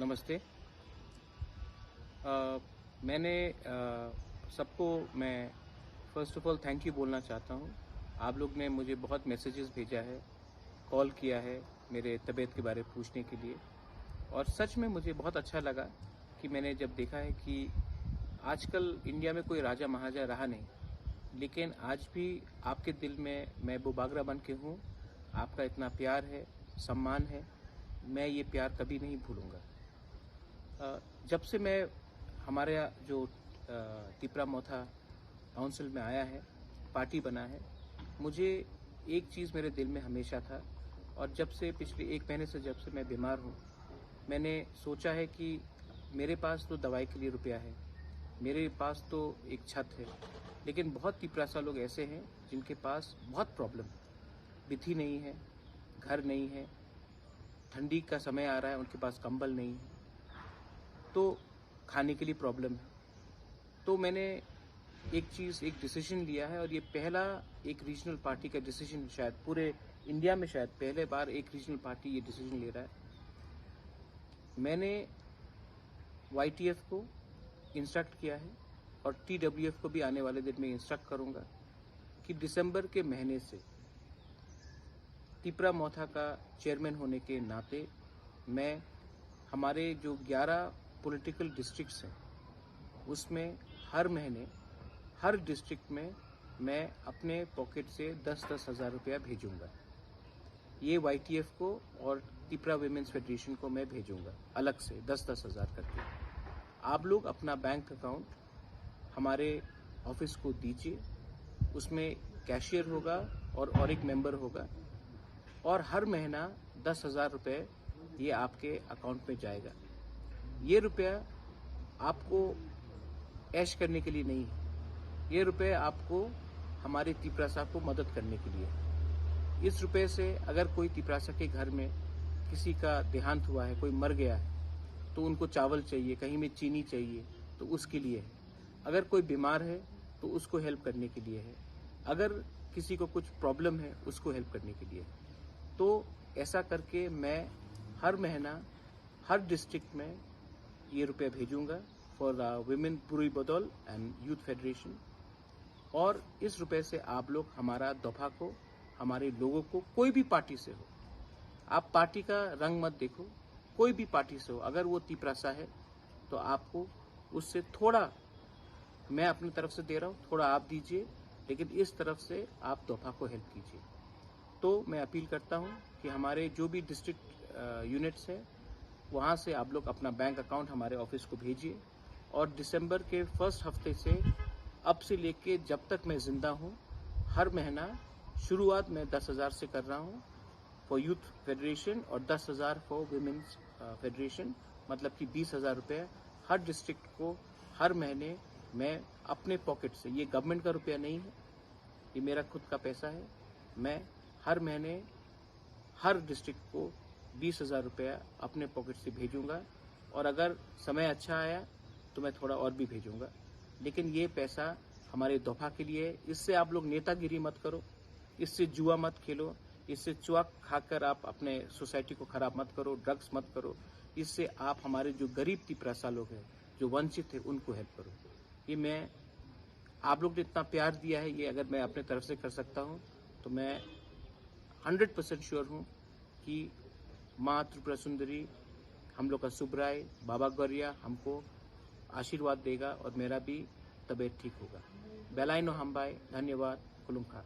नमस्ते। मैंने सबको मैं first of all thank you बोलना चाहता हूँ। आप लोग ने मुझे बहुत मैसेजेस भेजा है, कॉल किया है मेरे तबीयत के बारे में पूछने के लिए और सच में मुझे बहुत अच्छा लगा कि मैंने जब देखा है कि आजकल इंडिया में कोई राजा महाराजा रहा नहीं, लेकिन आज भी आपके दिल में मैं बुबागरा बन के हूँ। आपका इतना प्यार है, सम्मान है, मैं ये प्यार कभी नहीं भूलूँगा। जब से मैं हमारे यहाँ जो तिपरा मोथा काउंसिल में आया है, पार्टी बना है, मुझे एक चीज़ मेरे दिल में हमेशा था और जब से पिछले 1 महीने से जब से मैं बीमार हूँ, मैंने सोचा है कि मेरे पास तो दवाई के लिए रुपया है, मेरे पास तो एक छत है, लेकिन बहुत तिपरासा लोग ऐसे हैं जिनके पास बहुत प्रॉब्लम है। बिथी नहीं है, घर नहीं है, ठंडी का समय आ रहा है, उनके पास कंबल नहीं है, तो खाने के लिए प्रॉब्लम है। तो मैंने एक डिसीजन लिया है और ये पहला एक रीजनल पार्टी का डिसीजन शायद पूरे इंडिया में शायद पहले बार एक रीजनल पार्टी ये डिसीजन ले रहा है। मैंने YTF को इंस्ट्रक्ट किया है और TWF को भी आने वाले दिन में इंस्ट्रक्ट करूंगा कि दिसंबर के महीने से तिपरा मोथा का चेयरमैन होने के नाते मैं हमारे जो 11 पॉलिटिकल डिस्ट्रिक्ट्स हैं उसमें हर महीने हर डिस्ट्रिक्ट में मैं अपने पॉकेट से 10-10 हज़ार रुपया भेजूंगा। ये YTF को और तिपरा विमेंस फेडरेशन को मैं भेजूंगा अलग से 10-10 हज़ार करके। आप लोग अपना बैंक अकाउंट हमारे ऑफिस को दीजिए, उसमें कैशियर होगा और एक मेंबर होगा और हर महीना 10,000 रुपये ये आपके अकाउंट में जाएगा। ये रुपया आपको ऐश करने के लिए नहीं है, ये रुपये आपको हमारे तिपरासा को मदद करने के लिए है। इस रुपये से अगर कोई तिपरासा के घर में किसी का देहांत हुआ है, कोई मर गया है, तो उनको चावल चाहिए, कहीं में चीनी चाहिए, तो उसके लिए है। अगर कोई बीमार है तो उसको हेल्प करने के लिए है। अगर किसी को कुछ प्रॉब्लम है उसको हेल्प करने के लिए है। तो ऐसा करके मैं हर महीना हर डिस्ट्रिक्ट में ये रुपये भेजूंगा फॉर विमेन पूरी बदौल एंड यूथ फेडरेशन। और इस रुपये से आप लोग हमारा दोफा को, हमारे लोगों को, कोई भी पार्टी से हो, आप पार्टी का रंग मत देखो, कोई भी पार्टी से हो, अगर वो तिपरासा है तो आपको उससे थोड़ा, मैं अपनी तरफ से दे रहा हूँ, थोड़ा आप दीजिए, लेकिन इस तरफ से आप दोफा को हेल्प कीजिए। तो मैं अपील करता हूँ कि हमारे जो भी डिस्ट्रिक्ट यूनिट्स हैं वहाँ से आप लोग अपना बैंक अकाउंट हमारे ऑफिस को भेजिए और दिसंबर के फर्स्ट हफ्ते से अब से लेके जब तक मैं जिंदा हूँ हर महीना शुरुआत मैं 10,000 से कर रहा हूँ फॉर यूथ फेडरेशन और 10,000 फॉर विमेंस फेडरेशन, मतलब कि 20,000 रुपये हर डिस्ट्रिक्ट को हर महीने मैं अपने पॉकेट से, ये गवर्नमेंट का रुपया नहीं है, ये मेरा खुद का पैसा है, मैं हर महीने हर डिस्ट्रिक्ट को 20,000 रुपया अपने पॉकेट से भेजूंगा और अगर समय अच्छा आया तो मैं थोड़ा और भी भेजूंगा। लेकिन ये पैसा हमारे दोफा के लिए है। इससे आप लोग नेतागिरी मत करो, इससे जुआ मत खेलो, इससे चुआ खाकर आप अपने सोसाइटी को खराब मत करो, ड्रग्स मत करो। इससे आप हमारे जो गरीब तिपरासा लोग हैं, जो वंचित है, उनको हेल्प करो। ये मैं, आप लोग ने इतना प्यार दिया है, ये अगर मैं अपने तरफ से कर सकता हूँ तो मैं 100% श्योर हूँ कि माँ त्रिपुरा सुंदरी, हम लोग का सुब्राय, बाबा गौरिया हमको आशीर्वाद देगा और मेरा भी तबीयत ठीक होगा। बेलाइनो हम्बाई, धन्यवाद, कुलुमखा।